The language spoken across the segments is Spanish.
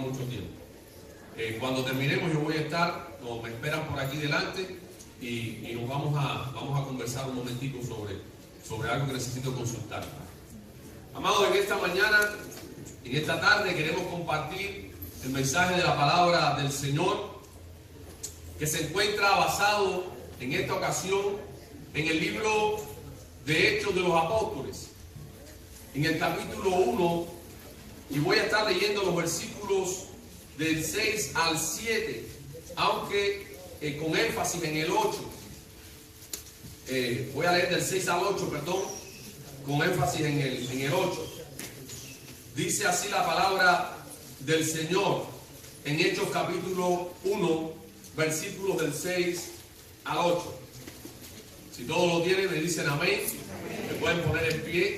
mucho tiempo. Cuando terminemos yo voy a estar, o me esperan por aquí delante, y nos vamos a conversar un momentito sobre algo que necesito consultar. Amados, en esta mañana, en esta tarde queremos compartir el mensaje de la palabra del Señor, que se encuentra basado en esta ocasión en el libro de Hechos de los Apóstoles, en el capítulo 1, y voy a estar leyendo los versículos del 6 al 7, aunque con énfasis en el 8. Voy a leer del 6 al 8, perdón, con énfasis en el 8. Dice así la palabra del Señor en Hechos capítulo 1, versículos del 6 al 8. Si todos lo tienen, me dicen amén. Me pueden poner en pie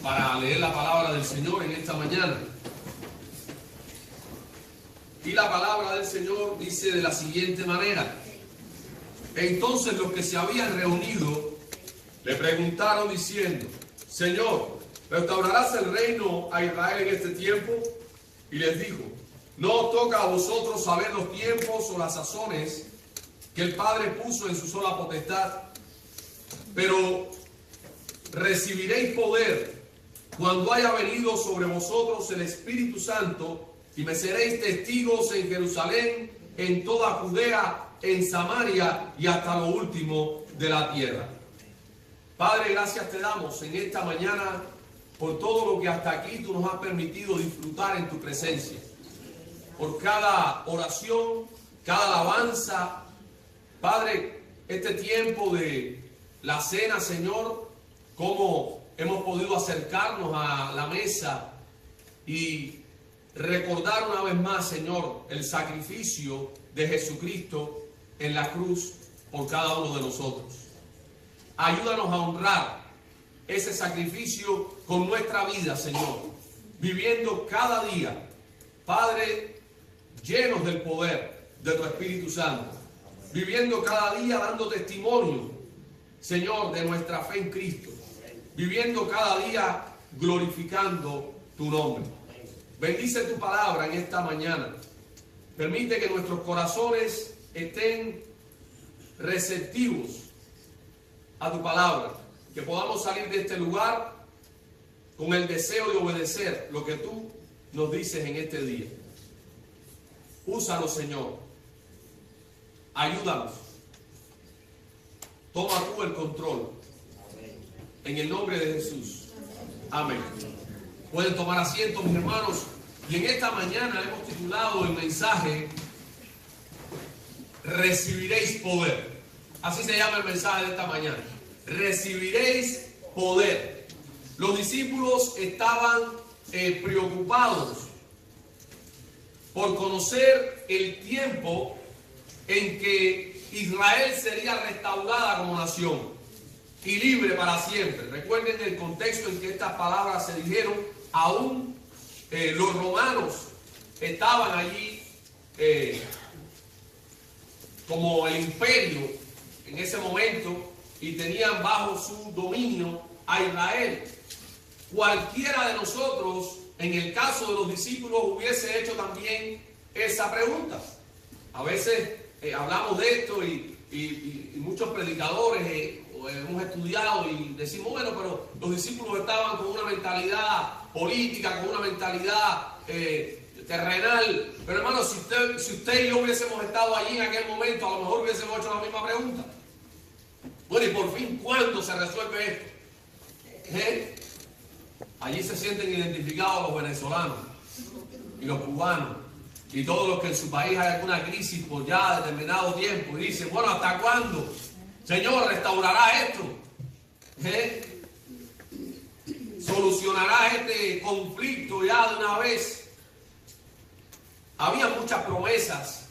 para leer la palabra del Señor en esta mañana. Y la palabra del Señor dice de la siguiente manera: entonces los que se habían reunido le preguntaron diciendo: Señor, ¿restaurarás el reino a Israel en este tiempo? Y les dijo: no os toca a vosotros saber los tiempos o las sazones que el Padre puso en su sola potestad, pero recibiréis poder cuando haya venido sobre vosotros el Espíritu Santo, y me seréis testigos en Jerusalén, en toda Judea, en Samaria y hasta lo último de la tierra. Padre, gracias te damos en esta mañana por todo lo que hasta aquí tú nos has permitido disfrutar en tu presencia, por cada oración, cada alabanza. Padre, este tiempo de la cena, Señor, cómo hemos podido acercarnos a la mesa y recordar una vez más, Señor, el sacrificio de Jesucristo en la cruz por cada uno de nosotros. Ayúdanos a honrar ese sacrificio con nuestra vida, Señor, viviendo cada día, Padre, llenos del poder de tu Espíritu Santo, viviendo cada día dando testimonio, Señor, de nuestra fe en Cristo, viviendo cada día glorificando tu nombre. Bendice tu palabra en esta mañana. Permite que nuestros corazones estén receptivos a tu palabra, que podamos salir de este lugar con el deseo de obedecer lo que tú nos dices en este día. Úsanos, Señor. Ayúdanos. Toma tú el control. En el nombre de Jesús. Amén. Pueden tomar asiento, mis hermanos. Y en esta mañana hemos titulado el mensaje: recibiréis poder. Así se llama el mensaje de esta mañana. Recibiréis poder. Los discípulos estaban preocupados por conocer el tiempo en que Israel sería restaurada como nación y libre para siempre. Recuerden el contexto en que estas palabras se dijeron. Aún los romanos estaban allí como el imperio en ese momento y tenían bajo su dominio a Israel. Cualquiera de nosotros, en el caso de los discípulos, hubiese hecho también esa pregunta. A veces hablamos de esto y muchos predicadores hemos estudiado y decimos, bueno, pero los discípulos estaban con una mentalidad política, con una mentalidad terrenal. Pero hermano, si usted y yo hubiésemos estado allí en aquel momento, a lo mejor hubiésemos hecho la misma pregunta. Bueno, y por fin, ¿cuándo se resuelve esto? Allí se sienten identificados los venezolanos y los cubanos y todos los que en su país hay alguna crisis por ya determinado tiempo y dicen, bueno, ¿hasta cuándo? Señor, ¿restaurará esto? ¿Solucionará este conflicto ya de una vez? Había muchas promesas,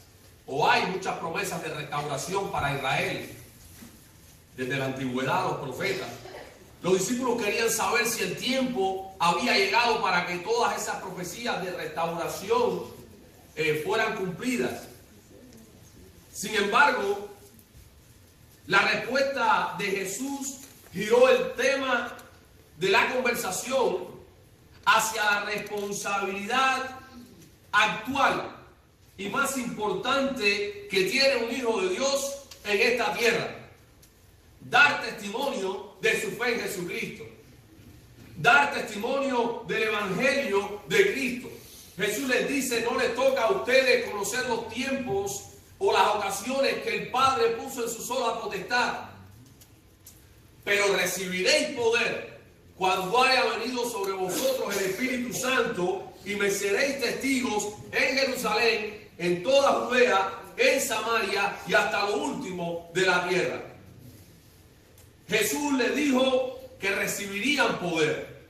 o hay muchas promesas de restauración para Israel. Desde la antigüedad, los profetas. Los discípulos querían saber si el tiempo había llegado para que todas esas profecías de restauración fueran cumplidas. Sin embargo, la respuesta de Jesús giró el tema de la conversación hacia la responsabilidad actual y más importante que tiene un hijo de Dios en esta tierra. Dar testimonio de su fe en Jesucristo. Dar testimonio del Evangelio de Cristo. Jesús les dice, no les toca a ustedes conocer los tiempos o las ocasiones que el Padre puso en su sola potestad. Pero recibiréis poder cuando haya venido sobre vosotros el Espíritu Santo y me seréis testigos en Jerusalén, en toda Judea, en Samaria y hasta lo último de la tierra. Jesús les dijo que recibirían poder.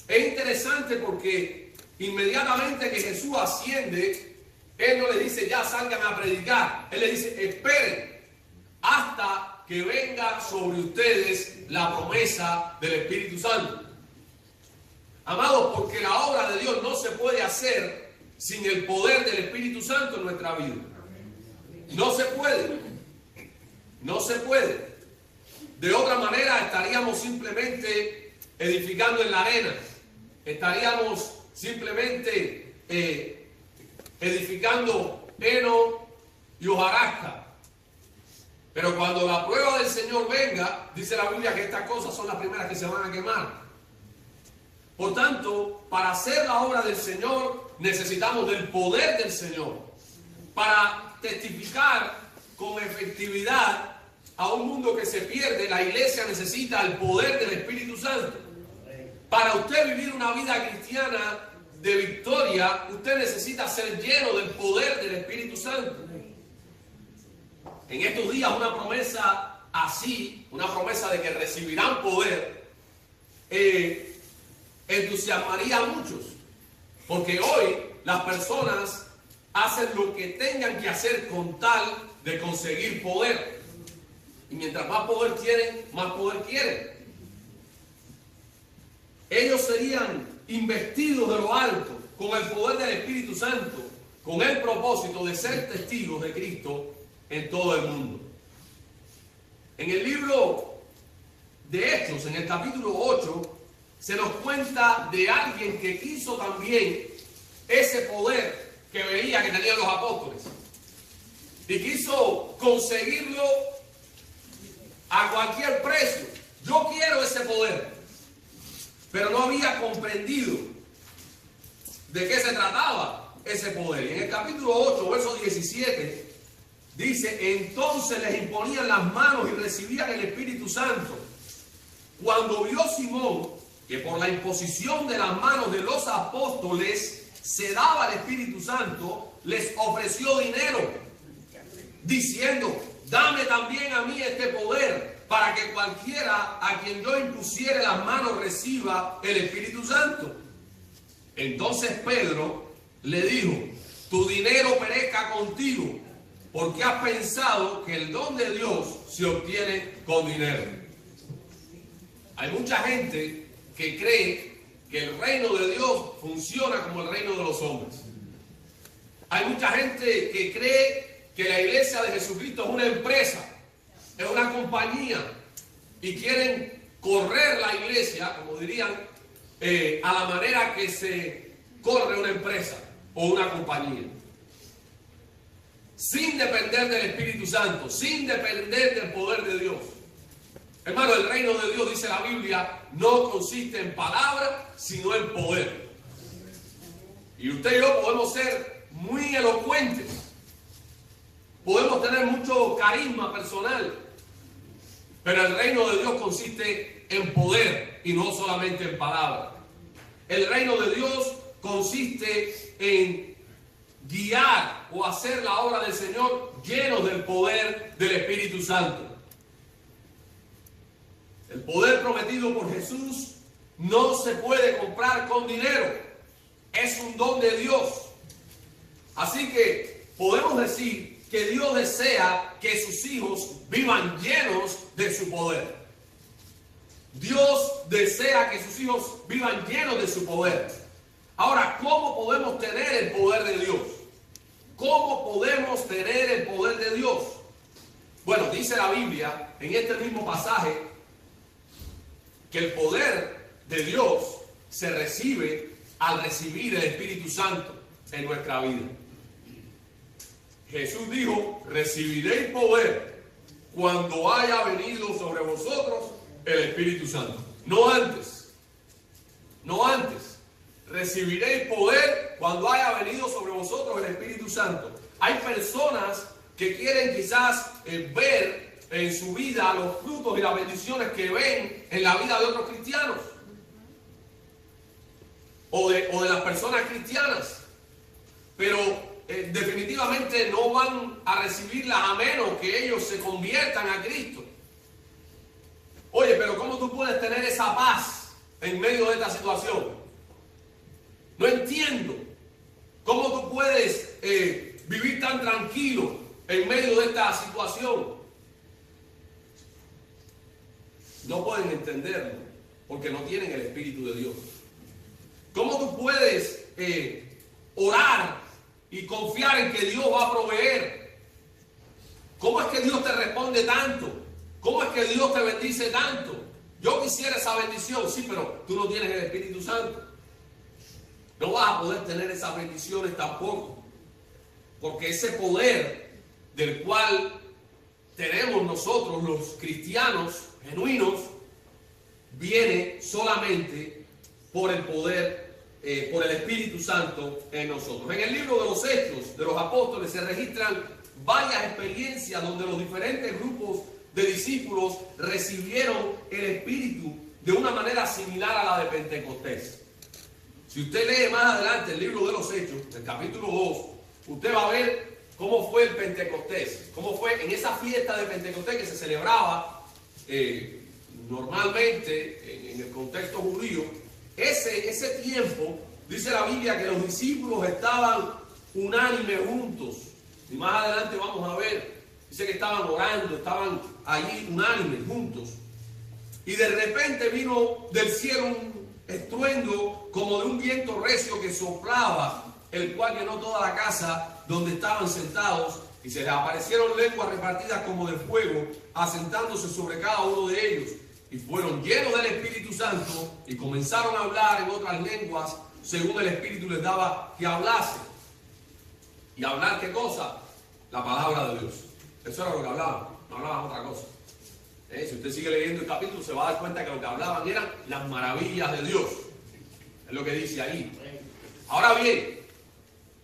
Es interesante porque inmediatamente que Jesús asciende, Él no le dice ya salgan a predicar. Él le dice esperen hasta que venga sobre ustedes la promesa del Espíritu Santo. Amados, porque la obra de Dios no se puede hacer sin el poder del Espíritu Santo en nuestra vida. No se puede. No se puede. De otra manera estaríamos simplemente edificando en la arena. Estaríamos simplemente edificando heno y hojarasca. Pero cuando la prueba del Señor venga, dice la Biblia que estas cosas son las primeras que se van a quemar. Por tanto, para hacer la obra del Señor, necesitamos del poder del Señor. Para testificar con efectividad a un mundo que se pierde, la iglesia necesita el poder del Espíritu Santo. Para usted vivir una vida cristiana de victoria, usted necesita ser lleno del poder del Espíritu Santo. En estos días una promesa así, una promesa de que recibirán poder, entusiasmaría a muchos. Porque hoy las personas hacen lo que tengan que hacer con tal de conseguir poder. Y mientras más poder tienen, más poder quieren. Ellos serían investidos de lo alto con el poder del Espíritu Santo, con el propósito de ser testigos de Cristo en todo el mundo. En el libro de Hechos, en el capítulo 8, se nos cuenta de alguien que quiso también ese poder que veía que tenían los apóstoles. Y quiso conseguirlo a cualquier precio. Yo quiero ese poder. Pero no había comprendido de qué se trataba ese poder. Y en el capítulo 8, verso 17, dice, entonces les imponían las manos y recibían el Espíritu Santo. Cuando vio Simón que por la imposición de las manos de los apóstoles se daba el Espíritu Santo, les ofreció dinero, diciendo, dame también a mí este poder, para que cualquiera a quien yo impusiere las manos reciba el Espíritu Santo. Entonces Pedro le dijo, tu dinero perezca contigo, porque has pensado que el don de Dios se obtiene con dinero. Hay mucha gente que cree que el reino de Dios funciona como el reino de los hombres. Hay mucha gente que cree que la iglesia de Jesucristo es una empresa, es una compañía, y quieren correr la iglesia, como dirían, a la manera que se corre una empresa o una compañía. Sin depender del Espíritu Santo, sin depender del poder de Dios. Hermano, el reino de Dios, dice la Biblia, no consiste en palabra, sino en poder. Y usted y yo podemos ser muy elocuentes. Podemos tener mucho carisma personal. Pero el reino de Dios consiste en poder y no solamente en palabra. El reino de Dios consiste en guiar o hacer la obra del Señor llenos del poder del Espíritu Santo. El poder prometido por Jesús no se puede comprar con dinero. Es un don de Dios. Así que podemos decir que Dios desea que sus hijos vivan llenos de su poder. Dios desea que sus hijos vivan llenos de su poder. Ahora, ¿cómo podemos tener el poder de Dios? ¿Cómo podemos tener el poder de Dios? Bueno, dice la Biblia en este mismo pasaje que el poder de Dios se recibe al recibir el Espíritu Santo. en nuestra vida. Jesús dijo, recibiréis poder cuando haya venido sobre vosotros el Espíritu Santo. No antes. No antes. Recibiréis poder cuando haya venido sobre vosotros el Espíritu Santo. Hay personas que quieren quizás ver en su vida los frutos y las bendiciones que ven en la vida de otros cristianos. O de las personas cristianas. Pero definitivamente no van a recibirlas a menos que ellos se conviertan a Cristo. Oye, pero ¿cómo tú puedes tener esa paz en medio de esta situación? No entiendo. ¿Cómo tú puedes vivir tan tranquilo en medio de esta situación? No pueden entenderlo porque no tienen el Espíritu de Dios. ¿Cómo tú puedes orar y confiar en que Dios va a proveer? ¿Cómo es que Dios te responde tanto? ¿Cómo es que Dios te bendice tanto? Yo quisiera esa bendición, sí, pero tú no tienes el Espíritu Santo. No vas a poder tener esas bendiciones tampoco. Porque ese poder del cual tenemos nosotros los cristianos genuinos viene solamente por el poder, por el Espíritu Santo en nosotros. En el libro de los Hechos de los Apóstoles se registran varias experiencias donde los diferentes grupos de discípulos recibieron el Espíritu de una manera similar a la de Pentecostés. Si usted lee más adelante el libro de los Hechos, el capítulo 2, usted va a ver cómo fue el Pentecostés, cómo fue en esa fiesta de Pentecostés que se celebraba normalmente en el contexto judío. Ese tiempo, dice la Biblia que los discípulos estaban unánimes juntos. Y más adelante vamos a ver, dice que estaban orando, estaban allí unánimes juntos. Y de repente vino del cielo un estruendo como de un viento recio que soplaba, el cual llenó toda la casa donde estaban sentados, y se les aparecieron lenguas repartidas como de fuego, asentándose sobre cada uno de ellos. Y fueron llenos del Espíritu Santo y comenzaron a hablar en otras lenguas según el Espíritu les daba que hablasen. ¿Y hablar qué cosa? La palabra de Dios. Eso era lo que hablaban, no hablaban otra cosa. Si usted sigue leyendo el capítulo se va a dar cuenta que lo que hablaban eran las maravillas de Dios. Es lo que dice ahí. Ahora bien,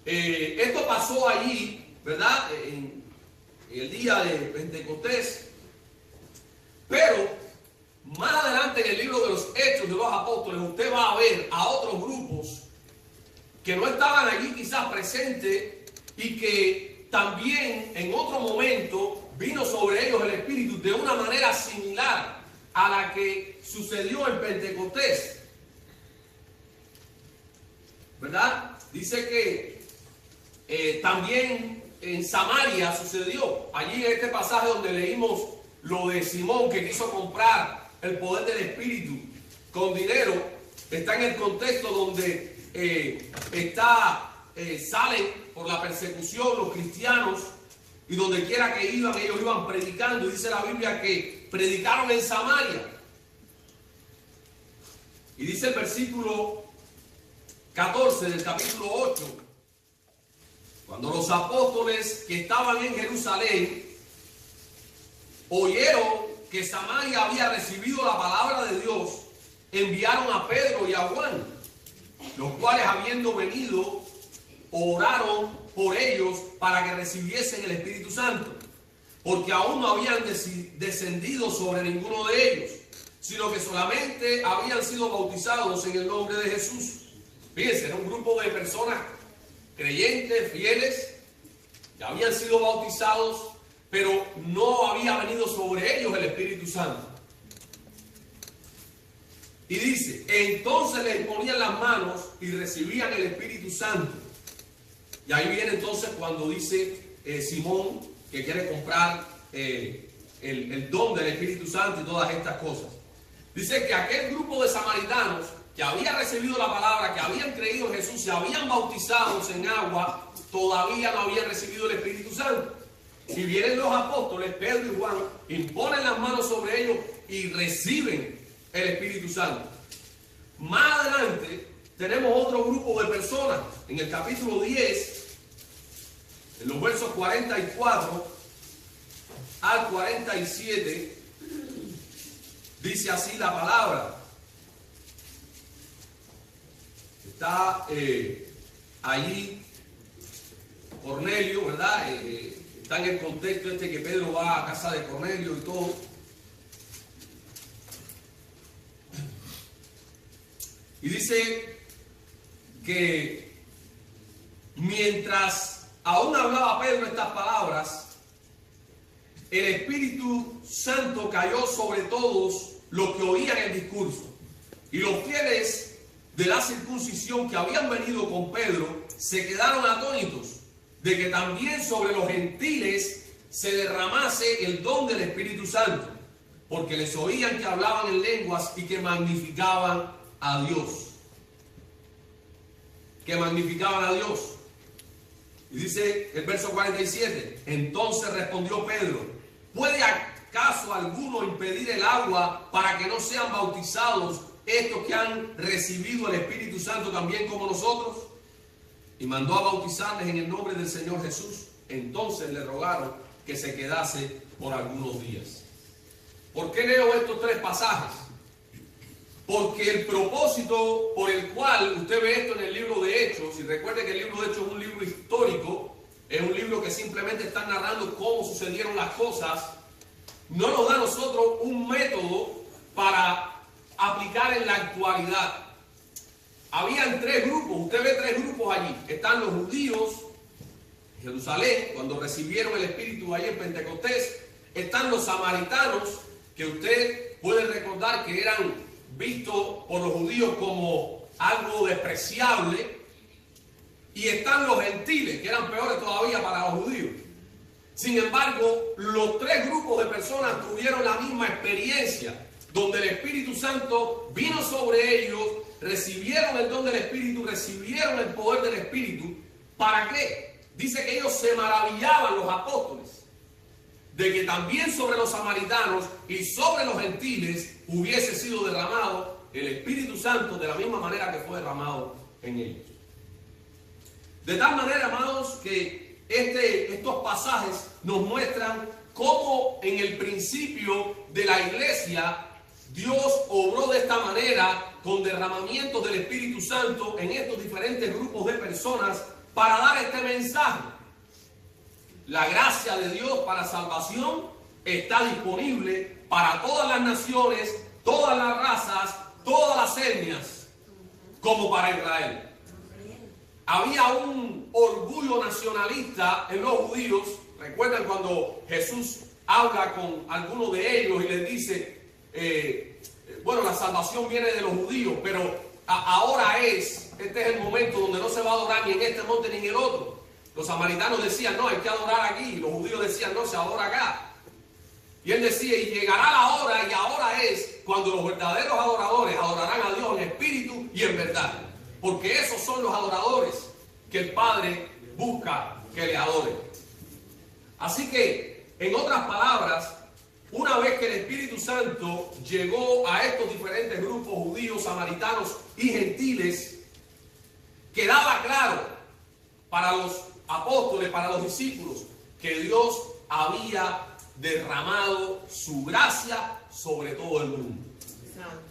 esto pasó allí, ¿verdad? En el día de Pentecostés. Pero más adelante en el libro de los Hechos de los Apóstoles usted va a ver a otros grupos que no estaban allí quizás presentes y que también en otro momento vino sobre ellos el Espíritu de una manera similar a la que sucedió en Pentecostés. ¿Verdad? Dice que también en Samaria sucedió. Allí en este pasaje donde leímos lo de Simón que quiso comprar el poder del Espíritu con dinero, está en el contexto donde salen por la persecución los cristianos y donde quiera que iban, ellos iban predicando. Y dice la Biblia que predicaron en Samaria. Y dice el versículo 14 del capítulo 8, cuando los apóstoles que estaban en Jerusalén oyeron que Samaria había recibido la palabra de Dios, enviaron a Pedro y a Juan, los cuales habiendo venido, oraron por ellos para que recibiesen el Espíritu Santo, porque aún no habían descendido sobre ninguno de ellos, sino que solamente habían sido bautizados en el nombre de Jesús. Fíjense, era un grupo de personas creyentes, fieles, que habían sido bautizados, pero no había venido sobre ellos el Espíritu Santo. Y dice, entonces les ponían las manos y recibían el Espíritu Santo. Y ahí viene entonces cuando dice Simón que quiere comprar el don del Espíritu Santo y todas estas cosas. Dice que aquel grupo de samaritanos que había recibido la palabra, que habían creído en Jesús, se habían bautizado en agua, todavía no habían recibido el Espíritu Santo. Y vienen los apóstoles, Pedro y Juan, imponen las manos sobre ellos y reciben el Espíritu Santo. Más adelante, tenemos otro grupo de personas. En el capítulo 10, en los versos 44 al 47, dice así la palabra. Está allí Cornelio, ¿verdad? Está en el contexto este que Pedro va a casa de Cornelio y todo. Y dice que mientras aún hablaba Pedro estas palabras, el Espíritu Santo cayó sobre todos los que oían el discurso. Y los fieles de la circuncisión que habían venido con Pedro se quedaron atónitos de que también sobre los gentiles se derramase el don del Espíritu Santo, porque les oían que hablaban en lenguas y que magnificaban a Dios. Que magnificaban a Dios. Y dice el verso 47, entonces respondió Pedro, ¿puede acaso alguno impedir el agua para que no sean bautizados estos que han recibido el Espíritu Santo también como nosotros? Y mandó a bautizarles en el nombre del Señor Jesús. Entonces le rogaron que se quedase por algunos días. ¿Por qué leo estos tres pasajes? Porque el propósito por el cual usted ve esto en el libro de Hechos, y recuerde que el libro de Hechos es un libro histórico, es un libro que simplemente está narrando cómo sucedieron las cosas, no nos da a nosotros un método para aplicar en la actualidad. Habían tres grupos, usted ve tres grupos allí. Están los judíos en Jerusalén, cuando recibieron el Espíritu ahí en Pentecostés. Están los samaritanos, que usted puede recordar que eran vistos por los judíos como algo despreciable. Y están los gentiles, que eran peores todavía para los judíos. Sin embargo, los tres grupos de personas tuvieron la misma experiencia, donde el Espíritu Santo vino sobre ellos, recibieron el don del Espíritu, recibieron el poder del Espíritu. ¿Para qué? Dice que ellos se maravillaban, los apóstoles, de que también sobre los samaritanos y sobre los gentiles hubiese sido derramado el Espíritu Santo de la misma manera que fue derramado en ellos. De tal manera, amados, que estos pasajes nos muestran cómo en el principio de la iglesia Dios obró de esta manera con derramamientos del Espíritu Santo en estos diferentes grupos de personas para dar este mensaje. La gracia de Dios para salvación está disponible para todas las naciones, todas las razas, todas las etnias, como para Israel. Había un orgullo nacionalista en los judíos. Recuerdan cuando Jesús habla con algunos de ellos y les dice, bueno, la salvación viene de los judíos, pero ahora este es el momento donde no se va a adorar ni en este monte ni en el otro. Los samaritanos decían, no, hay que adorar aquí. Y los judíos decían, no, se adora acá. Y él decía, y llegará la hora, y ahora es cuando los verdaderos adoradores adorarán a Dios en espíritu y en verdad. Porque esos son los adoradores que el Padre busca que le adoren. Así que, en otras palabras, una vez que el Espíritu Santo llegó a estos diferentes grupos judíos, samaritanos y gentiles, quedaba claro para los apóstoles, para los discípulos, que Dios había derramado su gracia sobre todo el mundo.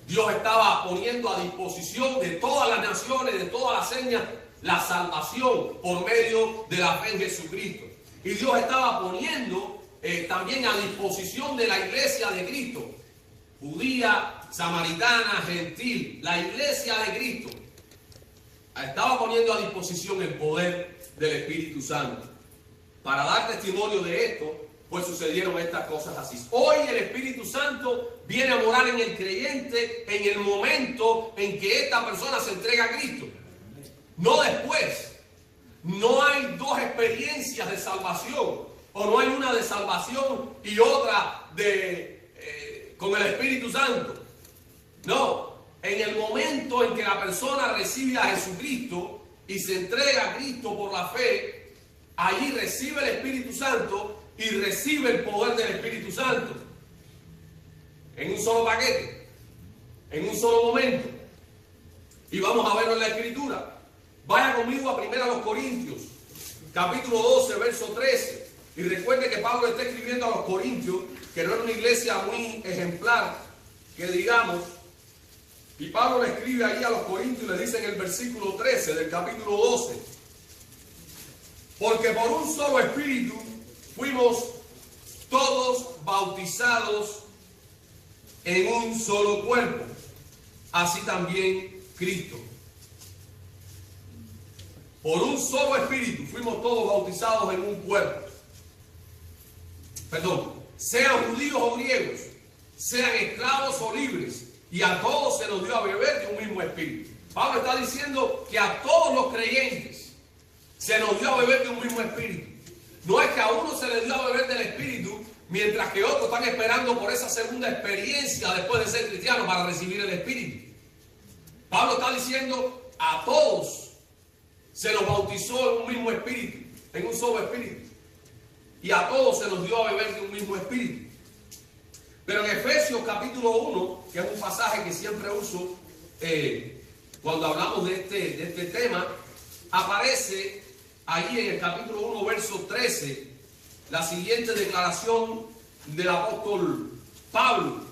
Dios estaba poniendo a disposición de todas las naciones, de todas las etnias, la salvación por medio de la fe en Jesucristo. Y Dios estaba poniendo también a disposición de la iglesia de Cristo, judía, samaritana, gentil, la iglesia de Cristo, estaba poniendo a disposición el poder del Espíritu Santo. Para dar testimonio de esto, pues sucedieron estas cosas así. Hoy el Espíritu Santo viene a morar en el creyente en el momento en que esta persona se entrega a Cristo. No después. No hay dos experiencias de salvación. O no hay una de salvación y otra con el Espíritu Santo. No. En el momento en que la persona recibe a Jesucristo y se entrega a Cristo por la fe, allí recibe el Espíritu Santo y recibe el poder del Espíritu Santo. En un solo paquete. En un solo momento. Y vamos a verlo en la Escritura. Vaya conmigo a 1 Corintios, capítulo 12, verso 13. Y recuerde que Pablo está escribiendo a los corintios, que no era una iglesia muy ejemplar, que digamos. Y Pablo le escribe ahí a los corintios y le dice en el versículo 13 del capítulo 12: porque por un solo espíritu fuimos todos bautizados en un solo cuerpo, así también Cristo. Por un solo espíritu fuimos todos bautizados en un cuerpo. Perdón, sean judíos o griegos, sean esclavos o libres, y a todos se nos dio a beber de un mismo espíritu. Pablo está diciendo que a todos los creyentes se nos dio a beber de un mismo espíritu. No es que a uno se le dio a beber del espíritu, mientras que otros están esperando por esa segunda experiencia después de ser cristianos para recibir el espíritu. Pablo está diciendo a todos se nos bautizó en un mismo espíritu, en un solo espíritu. Y a todos se nos dio a beber de un mismo espíritu. Pero en Efesios capítulo 1, que es un pasaje que siempre uso cuando hablamos de este tema, aparece ahí en el capítulo 1, verso 13, la siguiente declaración del apóstol Pablo,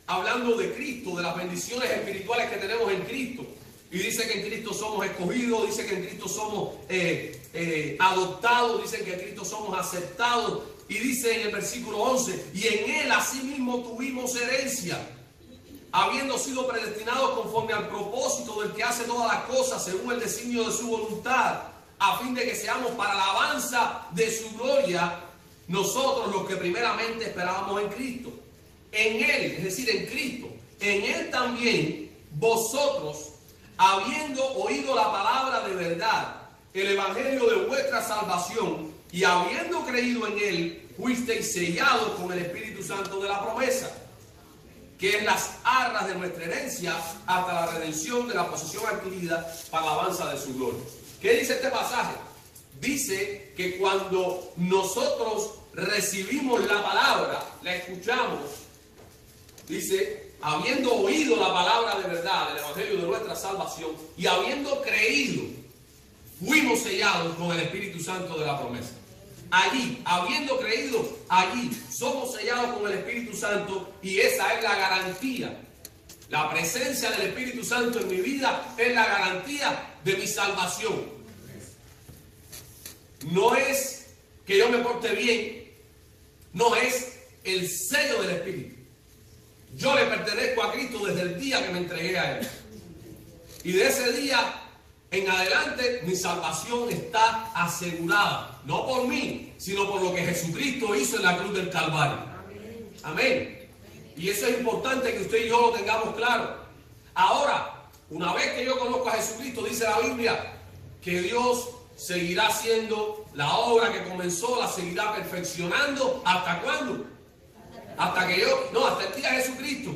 hablando de Cristo, de las bendiciones espirituales que tenemos en Cristo. Y dice que en Cristo somos escogidos, dice que en Cristo somos adoptados, dice que en Cristo somos aceptados. Y dice en el versículo 11, y en Él asimismo tuvimos herencia, habiendo sido predestinados conforme al propósito del que hace todas las cosas según el designio de su voluntad, a fin de que seamos para la alabanza de su gloria, nosotros los que primeramente esperábamos en Cristo. En Él, es decir, en Cristo, en Él también vosotros, habiendo oído la palabra de verdad, el evangelio de vuestra salvación, y habiendo creído en Él, fuisteis sellados con el Espíritu Santo de la promesa, que es las arras de nuestra herencia hasta la redención de la posesión adquirida para la alabanza de su gloria. ¿Qué dice este pasaje? Dice que cuando nosotros recibimos la palabra, la escuchamos, dice, habiendo oído la palabra de verdad, el evangelio de nuestra salvación, y habiendo creído, fuimos sellados con el Espíritu Santo de la promesa. Allí, habiendo creído, allí somos sellados con el Espíritu Santo, y esa es la garantía. La presencia del Espíritu Santo en mi vida es la garantía de mi salvación. No es que yo me porte bien, no, es el sello del Espíritu. Yo le pertenezco a Cristo desde el día que me entregué a Él. Y de ese día en adelante mi salvación está asegurada. No por mí, sino por lo que Jesucristo hizo en la cruz del Calvario. Amén. Y eso es importante que usted y yo lo tengamos claro. Ahora, una vez que yo conozco a Jesucristo, dice la Biblia, que Dios seguirá haciendo la obra que comenzó, la seguirá perfeccionando. ¿Hasta cuándo? Hasta que hasta el día de Jesucristo.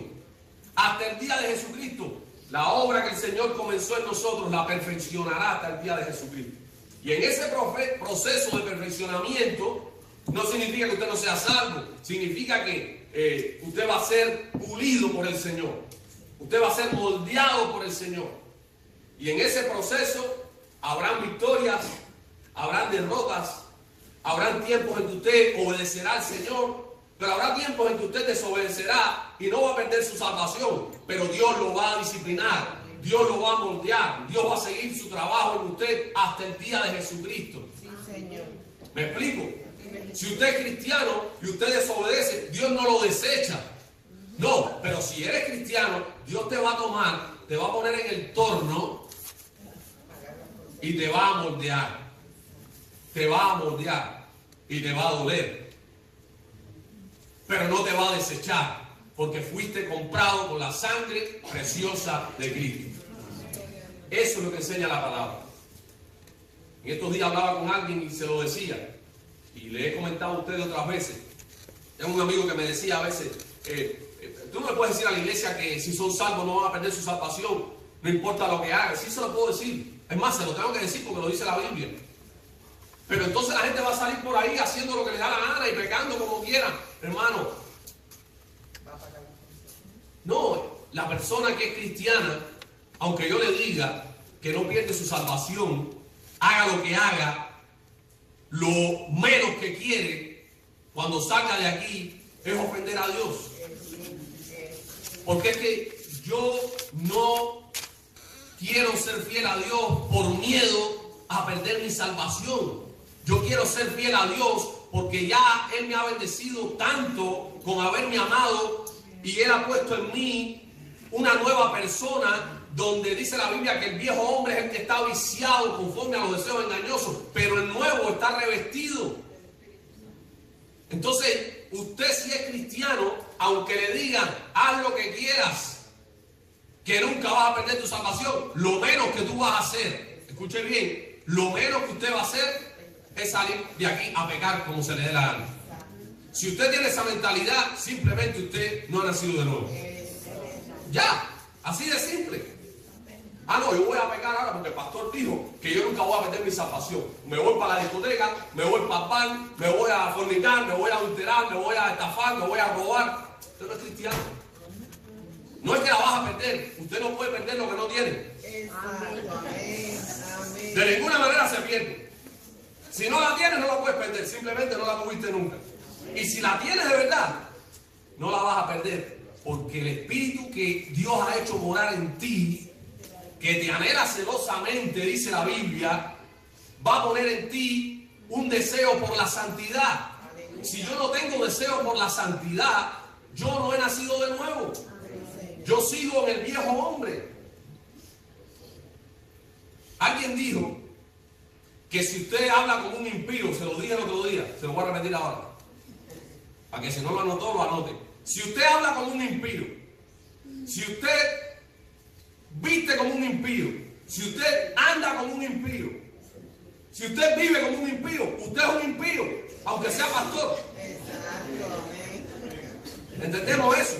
Hasta el día de Jesucristo. La obra que el Señor comenzó en nosotros la perfeccionará hasta el día de Jesucristo. Y en ese proceso de perfeccionamiento no significa que usted no sea salvo. Significa que usted va a ser pulido por el Señor. Usted va a ser moldeado por el Señor. Y en ese proceso habrán victorias, habrán derrotas, habrán tiempos en que usted obedecerá al Señor. Pero habrá tiempos en que usted desobedecerá y no va a perder su salvación. Pero Dios lo va a disciplinar, Dios lo va a moldear, Dios va a seguir su trabajo en usted hasta el día de Jesucristo. Sí, Señor. ¿Me explico? Si usted es cristiano y usted desobedece, Dios no lo desecha. No, pero si eres cristiano, Dios te va a tomar, te va a poner en el torno y te va a moldear. Te va a moldear y te va a doler. Pero no te va a desechar, porque fuiste comprado con la sangre preciosa de Cristo. Eso es lo que enseña la palabra. En estos días hablaba con alguien y se lo decía, y le he comentado a ustedes otras veces. Tengo un amigo que me decía a veces, tú no le puedes decir a la iglesia que si son salvos no van a perder su salvación, no importa lo que hagan. Sí se lo puedo decir, es más, se lo tengo que decir porque lo dice la Biblia. Pero entonces la gente va a salir por ahí haciendo lo que les da la gana y pecando como quieran. Hermano, no, la persona que es cristiana aunque yo le diga que no pierde su salvación, haga lo que haga, lo menos que quiere cuando salga de aquí es ofender a Dios. Porque es que yo no quiero ser fiel a Dios por miedo a perder mi salvación. Yo quiero ser fiel a Dios porque ya Él me ha bendecido tanto con haberme amado y Él ha puesto en mí una nueva persona, donde dice la Biblia que el viejo hombre es el que está viciado conforme a los deseos engañosos, pero el nuevo está revestido. Entonces, usted si es cristiano, aunque le digan, haz lo que quieras, que nunca vas a perder tu salvación, lo menos que tú vas a hacer, escuche bien, lo menos que usted va a hacer es salir de aquí a pecar como se le dé la gana. Si usted tiene esa mentalidad, simplemente usted no ha nacido de nuevo. Ya, así de simple. Ah, no, yo voy a pecar ahora porque el pastor dijo que yo nunca voy a perder mi salvación. Me voy para la discoteca, me voy para el bar, me voy a fornicar, me voy a adulterar, me voy a estafar, me voy a robar. Usted no es cristiano. No es que la vas a perder. Usted no puede perder lo que no tiene. De ninguna manera se pierde. Si no la tienes, no la puedes perder. Simplemente no la tuviste nunca. Y si la tienes de verdad, no la vas a perder. Porque el Espíritu que Dios ha hecho morar en ti, que te anhela celosamente, dice la Biblia, va a poner en ti un deseo por la santidad. Si yo no tengo deseo por la santidad, yo no he nacido de nuevo. Yo sigo en el viejo hombre. Alguien dijo que si usted habla como un impío, se lo dije el otro día, se lo voy a repetir ahora, para que si no lo anotó, lo anote. Si usted habla como un impío, si usted viste como un impío, si usted anda como un impío, si usted vive como un impío, usted es un impío, aunque sea pastor. ¿Entendemos eso?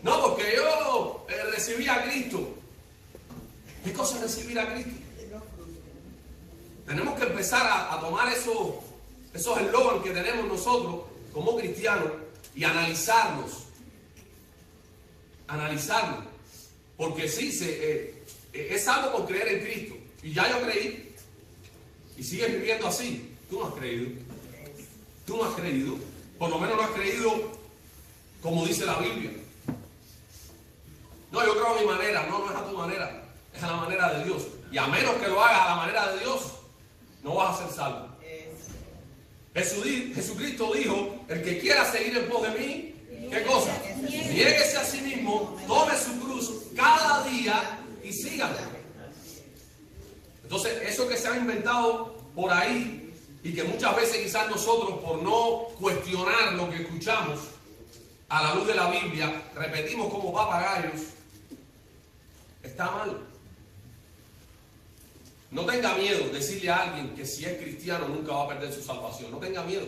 No, porque yo recibí a Cristo. ¿Qué cosa es recibir a Cristo? Tenemos que empezar a tomar esos eslogans que tenemos nosotros como cristianos y analizarlos. Porque sí, es algo con creer en Cristo. Y ya yo creí. Y sigues viviendo así. Tú no has creído. Tú no has creído. Por lo menos no has creído como dice la Biblia. No, yo creo a mi manera. No, no es a tu manera. Es a la manera de Dios. Y a menos que lo hagas a la manera de Dios, no vas a ser salvo. Jesucristo dijo, el que quiera seguir en pos de mí, ¿qué cosa? Niéguese a sí mismo, tome su cruz cada día y sígalo. Entonces, eso que se ha inventado por ahí y que muchas veces quizás nosotros, por no cuestionar lo que escuchamos a la luz de la Biblia, repetimos como papagayos, está mal. No tenga miedo decirle a alguien que si es cristiano nunca va a perder su salvación. No tenga miedo.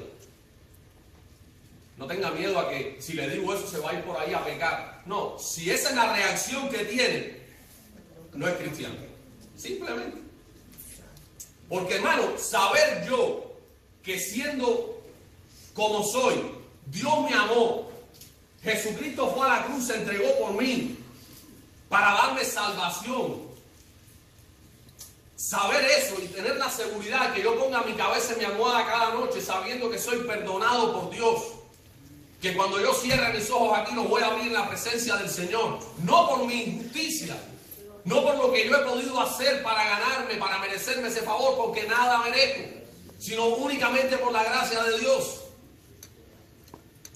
No tenga miedo a que si le digo eso se va a ir por ahí a pecar. No, si esa es la reacción que tiene, no es cristiano. Simplemente. Porque hermano, saber yo que siendo como soy, Dios me amó, Jesucristo fue a la cruz, se entregó por mí para darme salvación. Saber eso y tener la seguridad que yo ponga mi cabeza en mi almohada cada noche sabiendo que soy perdonado por Dios. Que cuando yo cierre mis ojos aquí los voy a abrir en la presencia del Señor. No por mi injusticia, no por lo que yo he podido hacer para ganarme, para merecerme ese favor, porque nada merezco, sino únicamente por la gracia de Dios.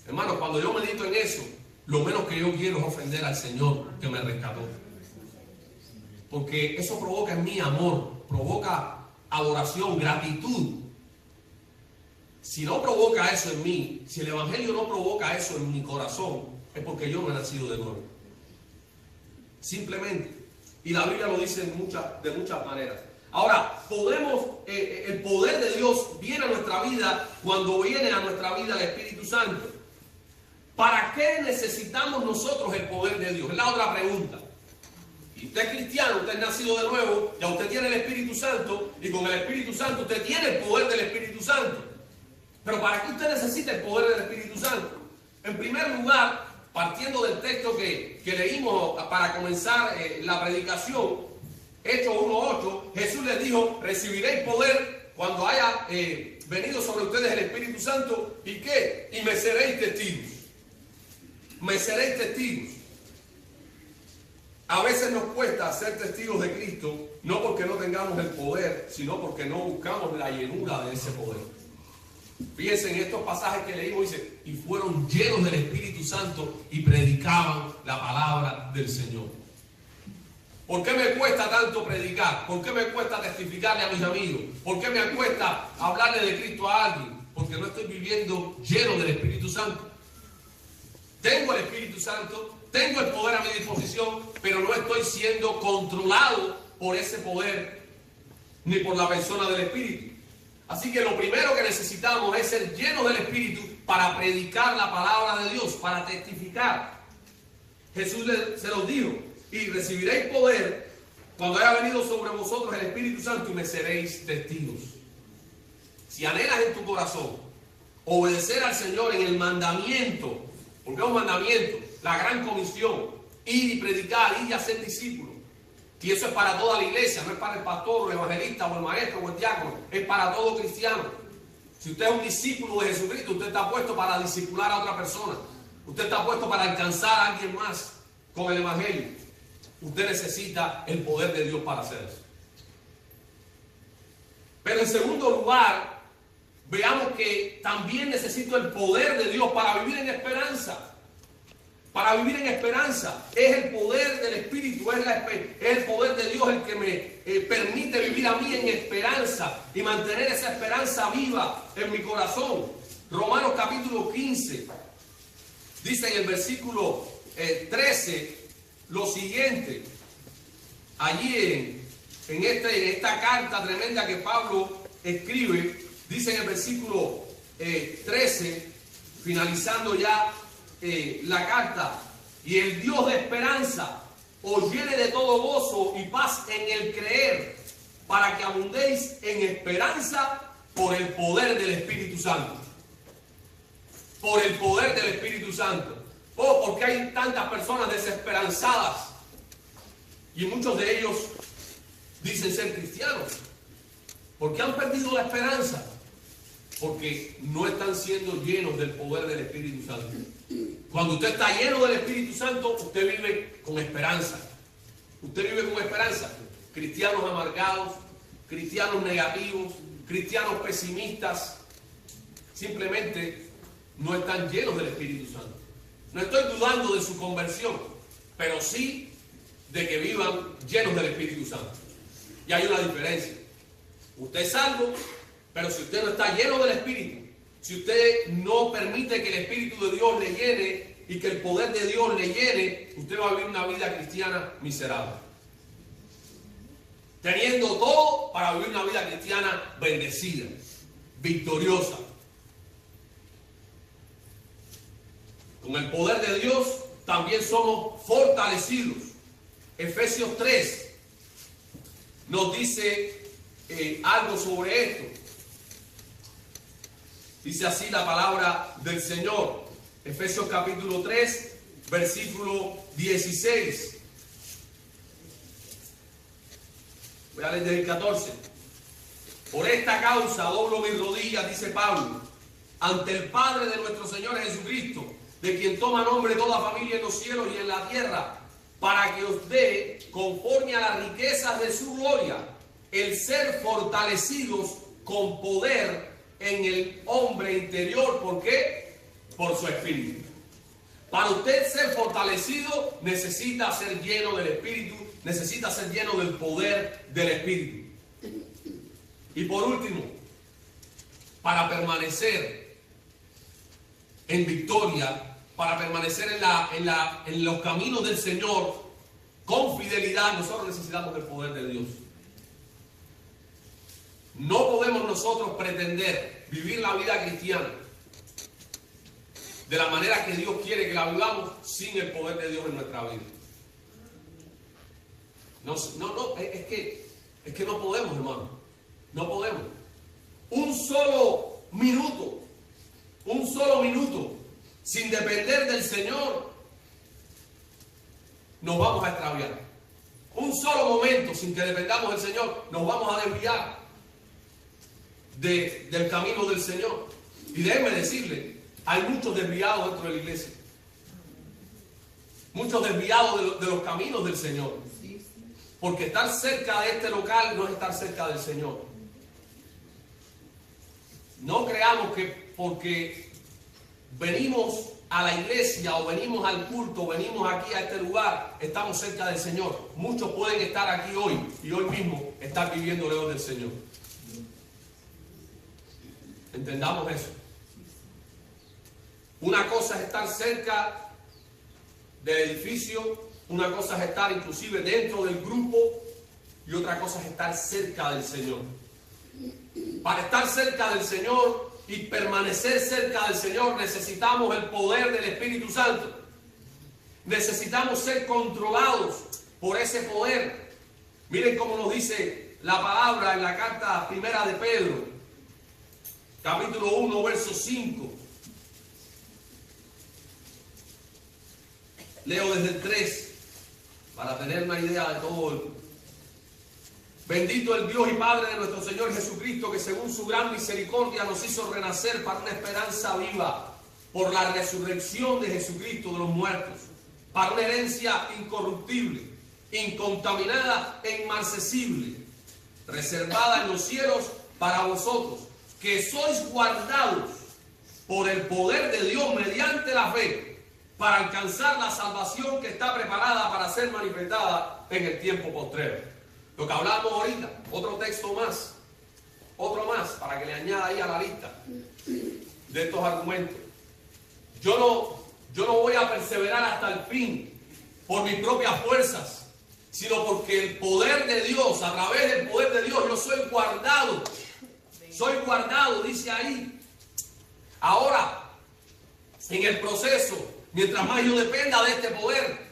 Hermanos, cuando yo medito en eso, lo menos que yo quiero es ofender al Señor que me rescató. Porque eso provoca en mí amor, provoca adoración, gratitud. Si no provoca eso en mí, si el Evangelio no provoca eso en mi corazón, es porque yo no he nacido de nuevo. Simplemente. Y la Biblia lo dice de muchas maneras. Ahora, el poder de Dios viene a nuestra vida cuando viene a nuestra vida el Espíritu Santo. ¿Para qué necesitamos nosotros el poder de Dios? Es la otra pregunta. Y usted es cristiano, usted es nacido de nuevo, ya usted tiene el Espíritu Santo, y con el Espíritu Santo usted tiene el poder del Espíritu Santo. Pero ¿para qué usted necesita el poder del Espíritu Santo? En primer lugar, partiendo del texto que leímos para comenzar la predicación, Hechos 1:8, Jesús les dijo, recibiréis poder cuando haya venido sobre ustedes el Espíritu Santo, ¿y qué? Y me seréis testigos. Me seréis testigos. A veces nos cuesta ser testigos de Cristo, no porque no tengamos el poder, sino porque no buscamos la llenura de ese poder. Fíjense en estos pasajes que leímos, dice, y fueron llenos del Espíritu Santo y predicaban la palabra del Señor. ¿Por qué me cuesta tanto predicar? ¿Por qué me cuesta testificarle a mis amigos? ¿Por qué me cuesta hablarle de Cristo a alguien? Porque no estoy viviendo lleno del Espíritu Santo. Tengo el Espíritu Santo, tengo el poder a mi disposición, pero no estoy siendo controlado por ese poder ni por la persona del Espíritu. Así que lo primero que necesitamos es ser llenos del Espíritu para predicar la palabra de Dios, para testificar. Jesús se los dijo, y recibiréis poder cuando haya venido sobre vosotros el Espíritu Santo y me seréis testigos. Si anhelas en tu corazón obedecer al Señor en el mandamiento, porque es un mandamiento, la gran comisión, ir y predicar, ir y hacer discípulos. Y eso es para toda la iglesia, no es para el pastor, o el evangelista, o el maestro, o el diácono, es para todo cristiano. Si usted es un discípulo de Jesucristo, usted está puesto para discipular a otra persona. Usted está puesto para alcanzar a alguien más con el evangelio. Usted necesita el poder de Dios para hacer eso. Pero en segundo lugar, veamos que también necesito el poder de Dios para vivir en esperanza. Para vivir en esperanza. Es el poder del Espíritu, es el poder de Dios el que me permite vivir a mí en esperanza y mantener esa esperanza viva en mi corazón. Romanos capítulo 15 dice en el versículo 13 lo siguiente. Allí en esta carta tremenda que Pablo escribe, dice en el versículo 13, finalizando ya la carta, y el Dios de esperanza os llene de todo gozo y paz en el creer, para que abundéis en esperanza por el poder del Espíritu Santo. Por el poder del Espíritu Santo. Oh, porque hay tantas personas desesperanzadas y muchos de ellos dicen ser cristianos. ¿Por qué han perdido la esperanza? Porque no están siendo llenos del poder del Espíritu Santo. Cuando usted está lleno del Espíritu Santo, usted vive con esperanza. Usted vive con esperanza. Cristianos amargados, cristianos negativos, cristianos pesimistas, simplemente no están llenos del Espíritu Santo. No estoy dudando de su conversión, pero sí de que vivan llenos del Espíritu Santo. Y hay una diferencia. Usted es salvo, pero si usted no está lleno del Espíritu, si usted no permite que el Espíritu de Dios le llene y que el poder de Dios le llene, usted va a vivir una vida cristiana miserable. Teniendo todo para vivir una vida cristiana bendecida, victoriosa. Con el poder de Dios también somos fortalecidos. Efesios 3 nos dice algo sobre esto. Dice así la palabra del Señor. Efesios capítulo 3, versículo 16. Voy a leer desde el 14. Por esta causa doblo mis rodillas, dice Pablo, ante el Padre de nuestro Señor Jesucristo, de quien toma nombre toda familia en los cielos y en la tierra, para que os dé, conforme a las riquezas de su gloria, el ser fortalecidos con poder en el hombre interior. ¿Por qué? Por su Espíritu. Para usted ser fortalecido, necesita ser lleno del Espíritu, necesita ser lleno del poder del Espíritu. Y por último, para permanecer en victoria, para permanecer en los caminos del Señor con fidelidad, nosotros necesitamos el poder de Dios. No podemos nosotros pretender vivir la vida cristiana de la manera que Dios quiere que la vivamos sin el poder de Dios en nuestra vida. Es que no podemos, hermano. No podemos. Un solo minuto sin depender del Señor nos vamos a extraviar. Un solo momento sin que dependamos del Señor, nos vamos a desviar del camino del Señor. Y déjenme decirle, hay muchos desviados dentro de la iglesia. Muchos desviados de los caminos del Señor. Porque estar cerca de este local no es estar cerca del Señor. No creamos que porque venimos a la iglesia o venimos al culto, venimos aquí a este lugar, estamos cerca del Señor. Muchos pueden estar aquí hoy y hoy mismo estar viviendo lejos del Señor. Entendamos eso. Una cosa es estar cerca del edificio, una cosa es estar inclusive dentro del grupo y otra cosa es estar cerca del Señor. Para estar cerca del Señor y permanecer cerca del Señor necesitamos el poder del Espíritu Santo. Necesitamos ser controlados por ese poder. Miren cómo nos dice la palabra en la carta primera de Pedro, capítulo 1, verso 5. Leo desde el 3 para tener una idea de todo. Bendito el Dios y Padre de nuestro Señor Jesucristo, que según su gran misericordia nos hizo renacer para una esperanza viva por la resurrección de Jesucristo de los muertos, para una herencia incorruptible, incontaminada e inmarcesible, reservada en los cielos para vosotros, que sois guardados por el poder de Dios mediante la fe, para alcanzar la salvación que está preparada para ser manifestada en el tiempo postrero. Lo que hablamos ahorita, otro texto más, otro más, para que le añada ahí a la lista de estos argumentos. Yo no voy a perseverar hasta el fin por mis propias fuerzas, sino porque el poder de Dios, a través del poder de Dios, yo soy guardado, dice ahí. Ahora, en el proceso, mientras más yo dependa de este poder,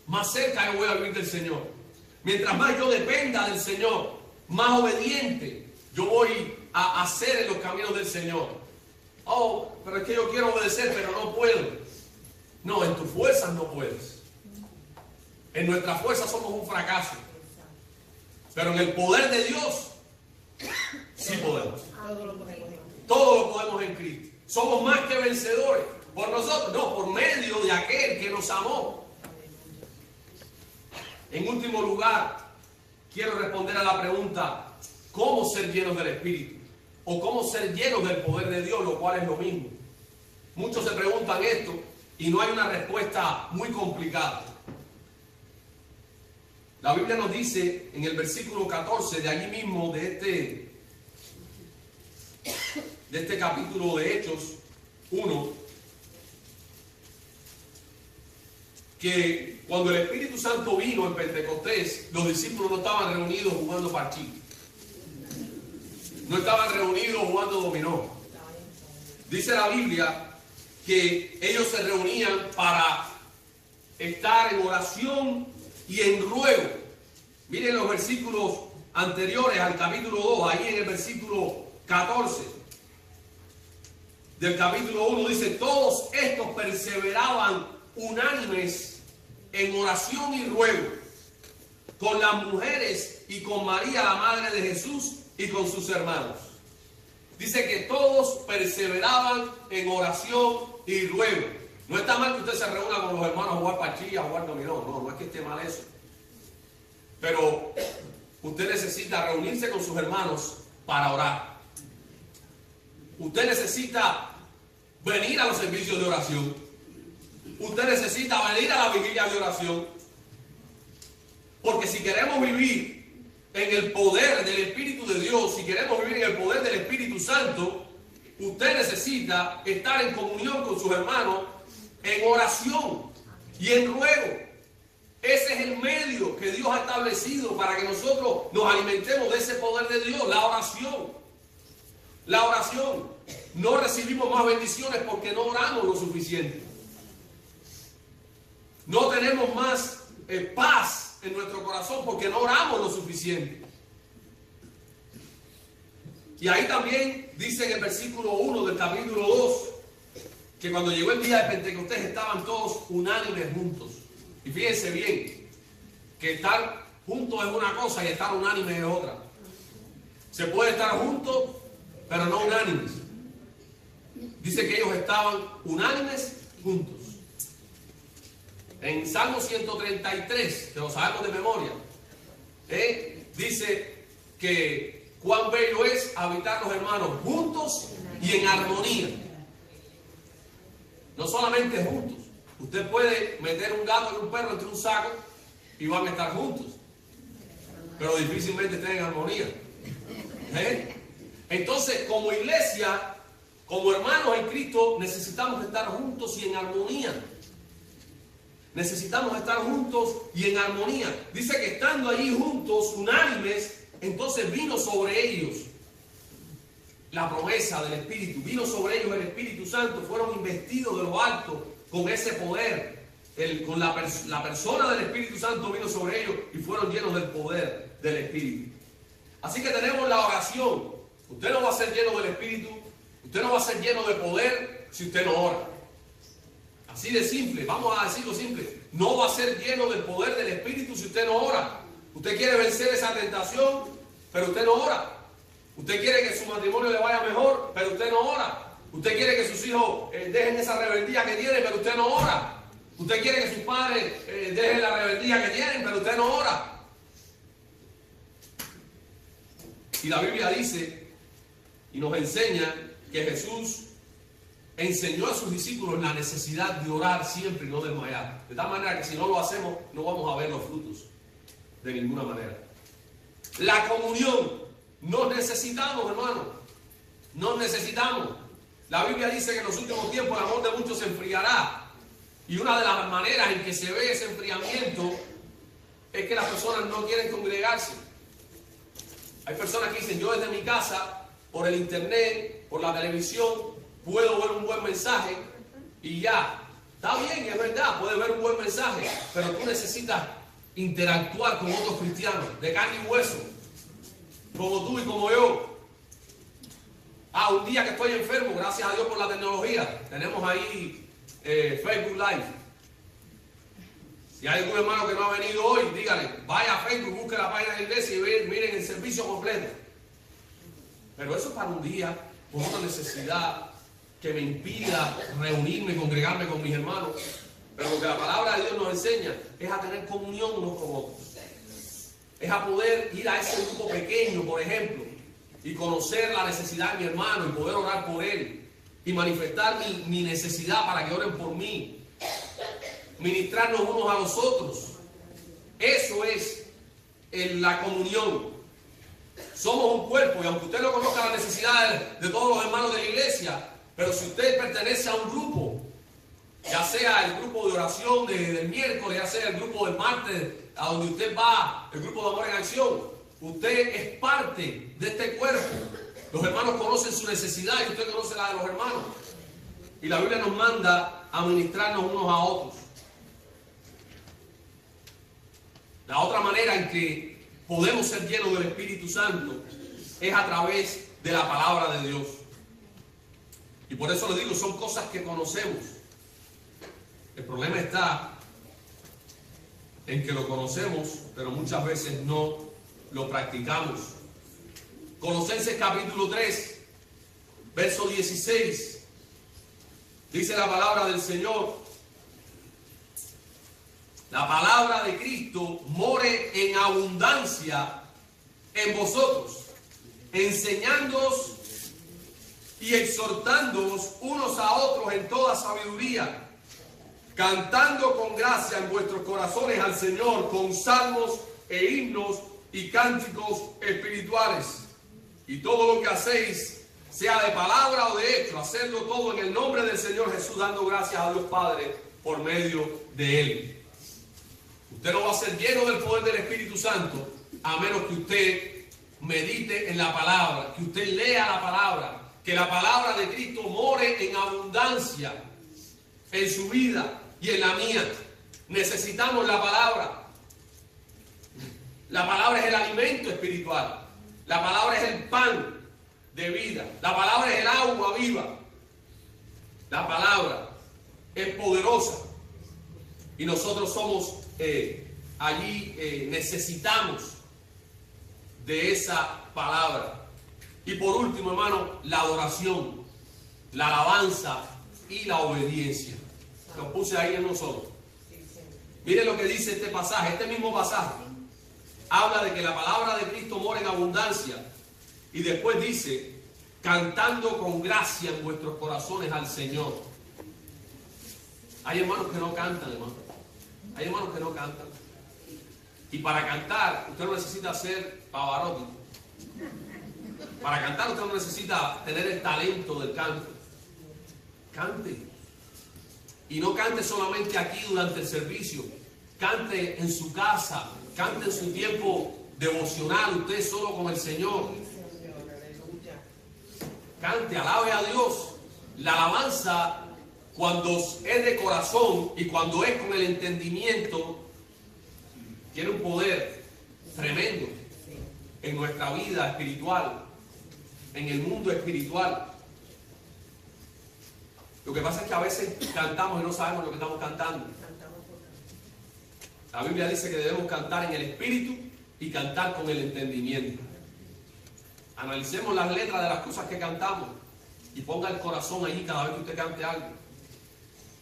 más cerca yo voy a vivir del Señor. Mientras más yo dependa del Señor, más obediente yo voy a hacer en los caminos del Señor. Oh, pero es que yo quiero obedecer, pero no puedo. No, en tus fuerzas no puedes. En nuestras fuerzas somos un fracaso. Pero en el poder de Dios, sí podemos. Todo lo podemos en Cristo. Somos más que vencedores. Por nosotros, no, por medio de aquel que nos amó. En último lugar, quiero responder a la pregunta, ¿cómo ser llenos del Espíritu? O cómo ser llenos del poder de Dios, lo cual es lo mismo. Muchos se preguntan esto y no hay una respuesta muy complicada. La Biblia nos dice en el versículo 14 de allí mismo, de este capítulo de Hechos 1, que cuando el Espíritu Santo vino en Pentecostés, los discípulos no estaban reunidos jugando parchís. No estaban reunidos jugando dominó. Dice la Biblia que ellos se reunían para estar en oración y en ruego. Miren los versículos anteriores al capítulo 2, ahí en el versículo 14 del capítulo 1 dice, todos estos perseveraban unánimes en oración y ruego con las mujeres y con María, la madre de Jesús, y con sus hermanos. Dice que todos perseveraban en oración y ruego. No está mal que usted se reúna con los hermanos a jugar parchilla, a jugar dominó. No es que esté mal eso. Pero usted necesita reunirse con sus hermanos para orar. Usted necesita venir a los servicios de oración. Usted necesita venir a la vigilia de oración. Porque si queremos vivir en el poder del Espíritu de Dios, si queremos vivir en el poder del Espíritu Santo, usted necesita estar en comunión con sus hermanos, en oración y en ruego. Ese es el medio que Dios ha establecido para que nosotros nos alimentemos de ese poder de Dios, la oración. La oración. No recibimos más bendiciones porque no oramos lo suficiente. No tenemos más paz en nuestro corazón porque no oramos lo suficiente. Y ahí también dice en el versículo 1 del capítulo 2 que cuando llegó el día de Pentecostés estaban todos unánimes juntos. Y fíjense bien, que estar juntos es una cosa y estar unánime es otra. Se puede estar juntos, pero no unánimes. Dice que ellos estaban unánimes juntos. En Salmo 133, que lo sabemos de memoria, dice que cuán bello es habitar los hermanos juntos y en armonía. No solamente juntos. Usted puede meter un gato y un perro entre un saco y van a estar juntos, pero difícilmente estén en armonía. Entonces, como iglesia, como hermanos en Cristo, necesitamos estar juntos y en armonía. Necesitamos estar juntos y en armonía. Dice que estando allí juntos, unánimes, entonces vino sobre ellos la promesa del Espíritu. Vino sobre ellos el Espíritu Santo. Fueron investidos de lo alto con ese poder. Con la persona del Espíritu Santo vino sobre ellos y fueron llenos del poder del Espíritu. Así que tenemos la oración. Usted no va a ser lleno del Espíritu. Usted no va a ser lleno de poder si usted no ora. Así de simple, vamos a decirlo simple. No va a ser lleno del poder del Espíritu si usted no ora. Usted quiere vencer esa tentación, pero usted no ora. Usted quiere que su matrimonio le vaya mejor, pero usted no ora. Usted quiere que sus hijos dejen esa rebeldía que tienen, pero usted no ora. Usted quiere que sus padres dejen la rebeldía que tienen, pero usted no ora. Y la Biblia dice y nos enseña que Jesús enseñó a sus discípulos la necesidad de orar siempre y no desmayar. De tal manera que si no lo hacemos, no vamos a ver los frutos de ninguna manera. La comunión. Nos necesitamos, hermano. Nos necesitamos. La Biblia dice que en los últimos tiempos el amor de muchos se enfriará. Y una de las maneras en que se ve ese enfriamiento es que las personas no quieren congregarse. Hay personas que dicen, yo desde mi casa, por el internet, por la televisión, puedo ver un buen mensaje y ya. Está bien, es verdad, puedes ver un buen mensaje, pero tú necesitas interactuar con otros cristianos de carne y hueso, como tú y como yo. Un día que estoy enfermo, gracias a Dios por la tecnología, tenemos ahí Facebook Live. Si hay algún hermano que no ha venido hoy, dígale, vaya a Facebook, busque la página de la iglesia y miren el servicio completo. Pero eso es para un día, con una necesidad que me impida reunirme y congregarme con mis hermanos. Pero lo que la palabra de Dios nos enseña es a tener comunión unos con otros. Es a poder ir a ese grupo pequeño, por ejemplo, y conocer la necesidad de mi hermano y poder orar por él y manifestar mi necesidad para que oren por mí. Ministrarnos unos a los otros. Eso es la comunión. Somos un cuerpo y aunque usted no conozca las necesidades de todos los hermanos de la iglesia, pero si usted pertenece a un grupo, ya sea el grupo de oración del miércoles, ya sea el grupo del martes, a donde usted va, el grupo de amor en acción, usted es parte de este cuerpo. Los hermanos conocen su necesidad y usted conoce la de los hermanos. Y la Biblia nos manda a ministrarnos unos a otros. La otra manera en que podemos ser llenos del Espíritu Santo es a través de la palabra de Dios. Y por eso le digo, son cosas que conocemos. El problema está en que lo conocemos, pero muchas veces no lo practicamos. Colosenses capítulo 3, verso 16, dice la palabra del Señor: la palabra de Cristo more en abundancia en vosotros, enseñándoos y exhortándoos unos a otros en toda sabiduría, cantando con gracia en vuestros corazones al Señor con salmos e himnos y cánticos espirituales. Y todo lo que hacéis, sea de palabra o de hecho, hacedlo todo en el nombre del Señor Jesús, dando gracias a Dios Padre por medio de Él. Usted no va a ser lleno del poder del Espíritu Santo a menos que usted medite en la palabra, que usted lea la palabra, que la palabra de Cristo more en abundancia en su vida y en la mía. Necesitamos la palabra. La palabra es el alimento espiritual. La palabra es el pan de vida. La palabra es el agua viva. La palabra es poderosa. Y nosotros somos allí necesitamos de esa palabra. Y por último, hermano, la adoración, la alabanza y la obediencia. Lo puse ahí en nosotros. Miren lo que dice este pasaje, este mismo pasaje. Habla de que la palabra de Cristo mora en abundancia. Y después dice, cantando con gracia en vuestros corazones al Señor. Hay hermanos que no cantan, hermano. Hay hermanos que no cantan. Y para cantar, usted no necesita ser Pavarotti. Para cantar, usted no necesita tener el talento del canto. Cante. Y no cante solamente aquí durante el servicio. Cante en su casa. Cante en su tiempo devocional. Usted solo con el Señor. Cante, alabe a Dios. La alabanza, cuando es de corazón y cuando es con el entendimiento, tiene un poder tremendo en nuestra vida espiritual, en el mundo espiritual. Lo que pasa es que a veces cantamos y no sabemos lo que estamos cantando. La Biblia dice que debemos cantar en el espíritu y cantar con el entendimiento. Analicemos las letras de las cosas que cantamos y ponga el corazón allí cada vez que usted cante algo.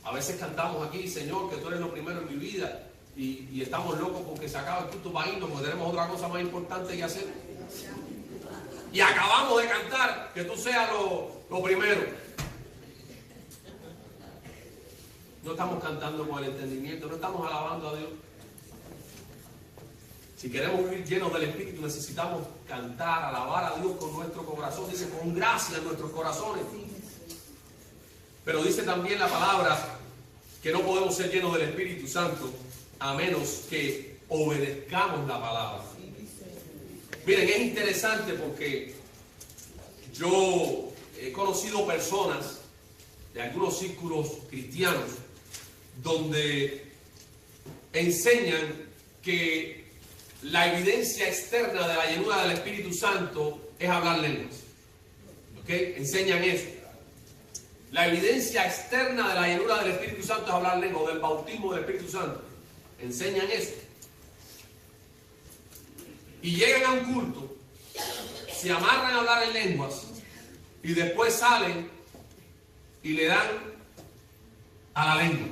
A veces cantamos aquí, Señor, que tú eres lo primero en mi vida, y estamos locos porque se acaba el culto para irnos, porque tenemos otra cosa más importante que hacer. Y acabamos de cantar que tú seas lo primero. No estamos cantando con el entendimiento, no estamos alabando a Dios. Si queremos vivir llenos del Espíritu, necesitamos cantar, alabar a Dios con nuestro corazón. Dice, con gracia en nuestros corazones. Pero dice también la palabra que no podemos ser llenos del Espíritu Santo a menos que obedezcamos la palabra. Miren, es interesante porque yo he conocido personas de algunos círculos cristianos donde enseñan que la evidencia externa de la llenura del Espíritu Santo es hablar lenguas. ¿Ok? Enseñan eso. La evidencia externa de la llenura del Espíritu Santo es hablar lenguas, del bautismo del Espíritu Santo. Enseñan eso. Y llegan a un culto, se amarran a hablar en lenguas y después salen y le dan a la lengua.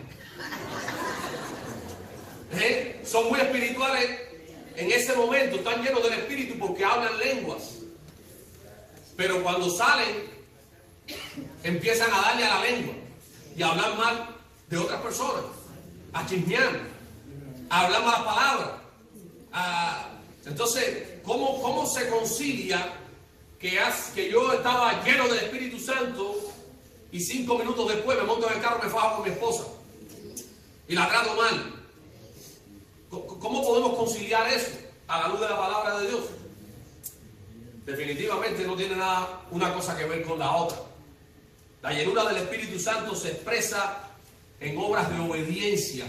Son muy espirituales en ese momento, están llenos del Espíritu porque hablan lenguas. Pero cuando salen, empiezan a darle a la lengua y a hablar mal de otras personas, a chismear, a hablar malas palabras. Entonces, ¿cómo se concilia que yo estaba lleno del Espíritu Santo y 5 minutos después me monto en el carro y me fajo con mi esposa y la trato mal? ¿Cómo podemos conciliar eso a la luz de la palabra de Dios? Definitivamente no tiene nada una cosa que ver con la otra. La llenura del Espíritu Santo se expresa en obras de obediencia.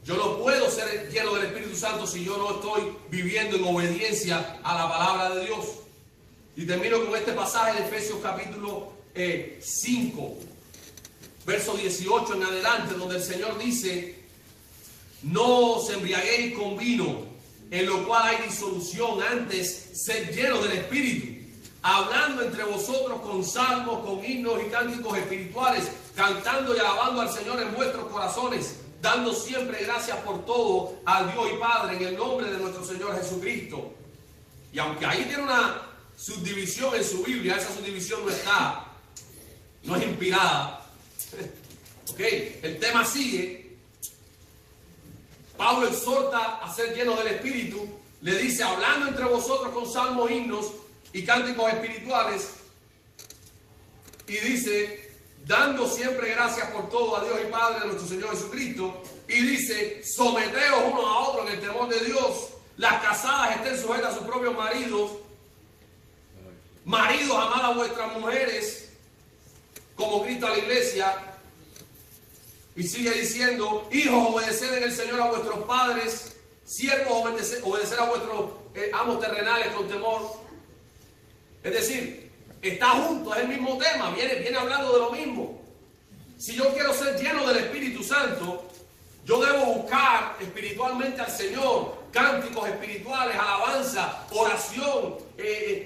Yo no puedo ser lleno del Espíritu Santo si yo no estoy viviendo en obediencia a la palabra de Dios. Y termino con este pasaje de Efesios capítulo 5, verso 18 en adelante, donde el Señor dice: no os embriaguéis con vino, en lo cual hay disolución, antes sed llenos del Espíritu, hablando entre vosotros con salmos, con himnos y cánticos espirituales, cantando y alabando al Señor en vuestros corazones, dando siempre gracias por todo al Dios y Padre en el nombre de nuestro Señor Jesucristo. Y aunque ahí tiene una subdivisión en su Biblia, esa subdivisión no es inspirada. Ok, el tema sigue. Pablo exhorta a ser llenos del Espíritu, le dice, hablando entre vosotros con salmos, himnos y cánticos espirituales, y dice, dando siempre gracias por todo a Dios y Padre de nuestro Señor Jesucristo, y dice, someteos unos a otros en el temor de Dios, las casadas estén sujetas a sus propios maridos, maridos amad a vuestras mujeres, como Cristo a la iglesia. Y sigue diciendo, hijos, obedeced en el Señor a vuestros padres, siervos, obedecer a vuestros amos terrenales con temor. Es decir, está junto, es el mismo tema, viene hablando de lo mismo. Si yo quiero ser lleno del Espíritu Santo, Yo debo buscar espiritualmente al Señor, cánticos espirituales, alabanza, oración,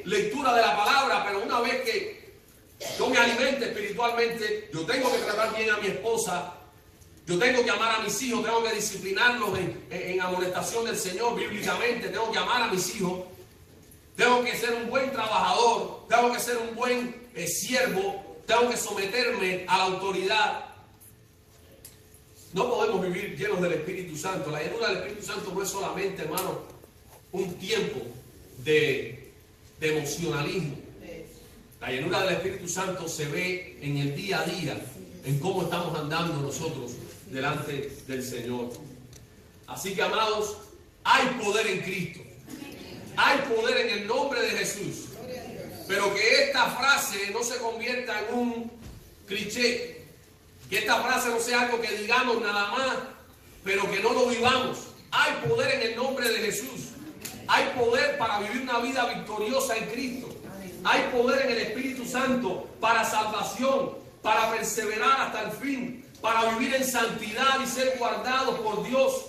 lectura de la palabra, pero una vez que yo me alimente espiritualmente, yo tengo que tratar bien a mi esposa, yo tengo que amar a mis hijos, tengo que disciplinarlos en amonestación del Señor bíblicamente, tengo que amar a mis hijos, tengo que ser un buen trabajador, tengo que ser un buen siervo, tengo que someterme a la autoridad. No podemos vivir llenos del Espíritu Santo. La llenura del Espíritu Santo no es solamente, hermano, un tiempo de emocionalismo. La llenura del Espíritu Santo se ve en el día a día, en cómo estamos andando nosotros delante del Señor. Así que, amados, hay poder en Cristo. Hay poder en el nombre de Jesús. Pero que esta frase no se convierta en un cliché. Que esta frase no sea algo que digamos nada más, pero que no lo vivamos. Hay poder en el nombre de Jesús. Hay poder para vivir una vida victoriosa en Cristo. Hay poder en el Espíritu Santo para salvación, para perseverar hasta el fin, para vivir en santidad y ser guardados por Dios.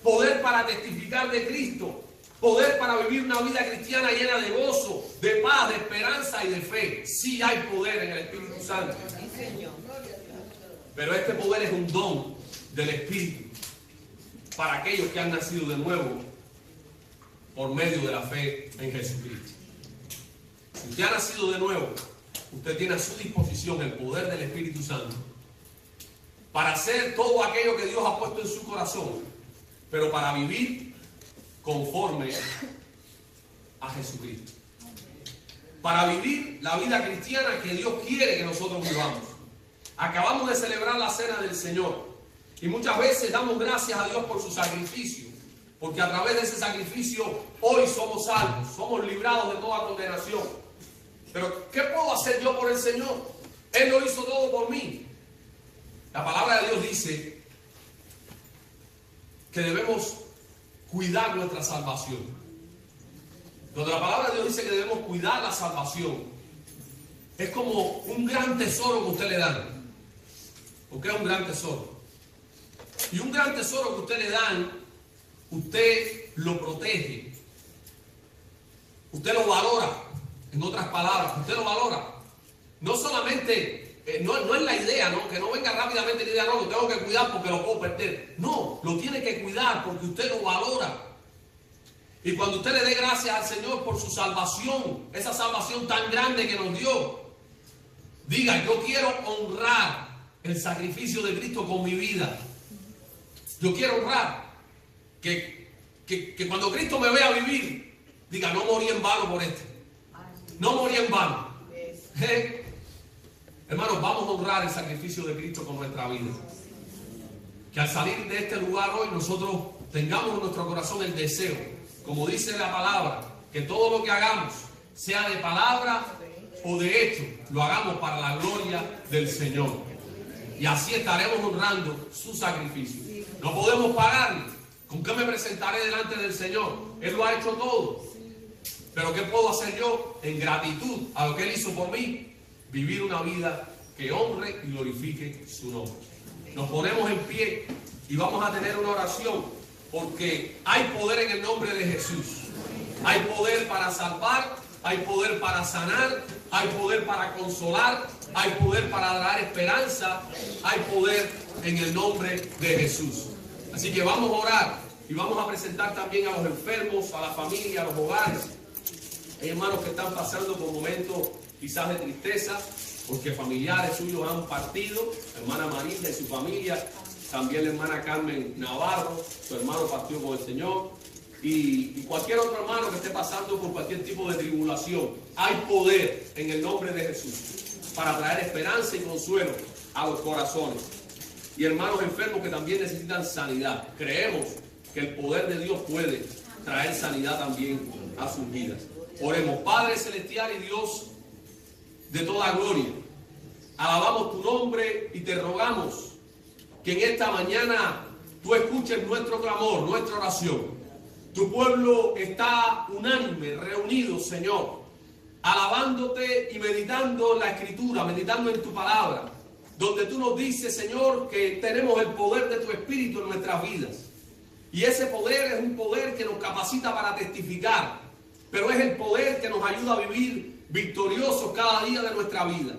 Poder para testificar de Cristo. Poder para vivir una vida cristiana llena de gozo, de paz, de esperanza y de fe. Sí hay poder en el Espíritu Santo. Pero este poder es un don del Espíritu para aquellos que han nacido de nuevo por medio de la fe en Jesucristo. Si usted ha nacido de nuevo, usted tiene a su disposición el poder del Espíritu Santo para hacer todo aquello que Dios ha puesto en su corazón, pero para vivir conforme a Jesucristo. Para vivir la vida cristiana que Dios quiere que nosotros vivamos. Acabamos de celebrar la cena del Señor y muchas veces damos gracias a Dios por su sacrificio, porque a través de ese sacrificio hoy somos salvos, somos librados de toda condenación. Pero ¿qué puedo hacer yo por el Señor? Él lo hizo todo por mí. La palabra de Dios dice que debemos cuidar nuestra salvación. Donde la palabra de Dios dice que debemos cuidar la salvación, es como un gran tesoro que usted le da. Porque es un gran tesoro. Y un gran tesoro que usted le dan, usted lo protege. Usted lo valora. En otras palabras, usted lo valora. No solamente, no es la idea, ¿no? Que no venga rápidamente la idea, no, lo tengo que cuidar porque lo puedo perder. No, lo tiene que cuidar porque usted lo valora. Y cuando usted le dé gracias al Señor por su salvación, esa salvación tan grande que nos dio, diga, yo quiero honrar el sacrificio de Cristo con mi vida. Yo quiero honrar que cuando Cristo me vea vivir, diga, no morí en vano por esto. No morí en vano. Hermanos, vamos a honrar el sacrificio de Cristo con nuestra vida. Que al salir de este lugar hoy nosotros tengamos en nuestro corazón el deseo, como dice la palabra, que todo lo que hagamos, sea de palabra o de hecho, lo hagamos para la gloria del Señor. Y así estaremos honrando su sacrificio. No podemos pagarle. ¿Con qué me presentaré delante del Señor? Él lo ha hecho todo. Pero ¿qué puedo hacer yo en gratitud a lo que Él hizo por mí? Vivir una vida que honre y glorifique su nombre. Nos ponemos en pie y vamos a tener una oración, porque hay poder en el nombre de Jesús. Hay poder para salvar, hay poder para sanar, hay poder para consolar, hay poder para dar esperanza, hay poder en el nombre de Jesús. Así que vamos a orar y vamos a presentar también a los enfermos, a la familia, a los hogares. Hay hermanos que están pasando por momentos quizás de tristeza, porque familiares suyos han partido. La hermana Marilda y su familia, también la hermana Carmen Navarro, su hermano partió con el Señor. Y cualquier otro hermano que esté pasando por cualquier tipo de tribulación, hay poder en el nombre de Jesús para traer esperanza y consuelo a los corazones. Y hermanos enfermos que también necesitan sanidad, creemos que el poder de Dios puede traer sanidad también a sus vidas. Oremos. Padre celestial y Dios de toda gloria, alabamos tu nombre y te rogamos que en esta mañana tú escuches nuestro clamor, nuestra oración. Tu pueblo está unánime, reunido, Señor, alabándote y meditando en la Escritura, meditando en tu palabra. donde tú nos dices, Señor, que tenemos el poder de tu Espíritu en nuestras vidas. Y ese poder es un poder que nos capacita para testificar, pero es el poder que nos ayuda a vivir victoriosos cada día de nuestra vida.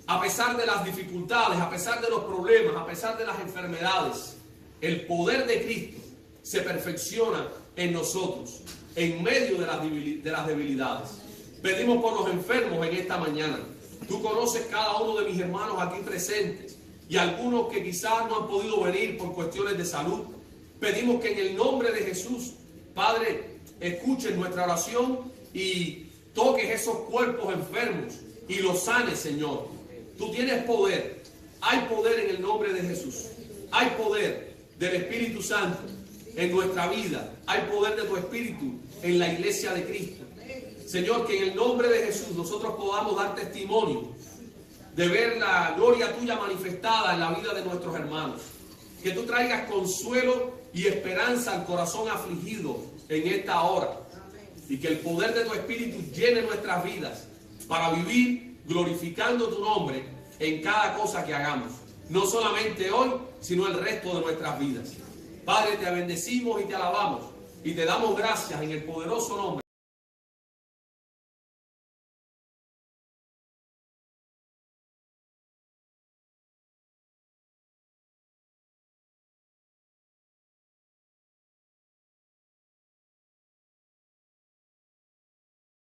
A pesar de las dificultades, a pesar de los problemas, a pesar de las enfermedades, el poder de Cristo se perfecciona en nosotros, en medio de las debilidades. Pedimos por los enfermos en esta mañana. Tú conoces cada uno de mis hermanos aquí presentes y algunos que quizás no han podido venir por cuestiones de salud. Pedimos que en el nombre de Jesús, Padre, escuches nuestra oración y toques esos cuerpos enfermos y los sanes, Señor. Tú tienes poder. Hay poder en el nombre de Jesús. Hay poder del Espíritu Santo en nuestra vida. Hay poder de tu Espíritu en la iglesia de Cristo. Señor, que en el nombre de Jesús nosotros podamos dar testimonio de ver la gloria tuya manifestada en la vida de nuestros hermanos. Que tú traigas consuelo y esperanza al corazón afligido en esta hora. Y que el poder de tu Espíritu llene nuestras vidas para vivir glorificando tu nombre en cada cosa que hagamos. No solamente hoy, sino el resto de nuestras vidas. Padre, te bendecimos y te alabamos. Y te damos gracias en el poderoso nombre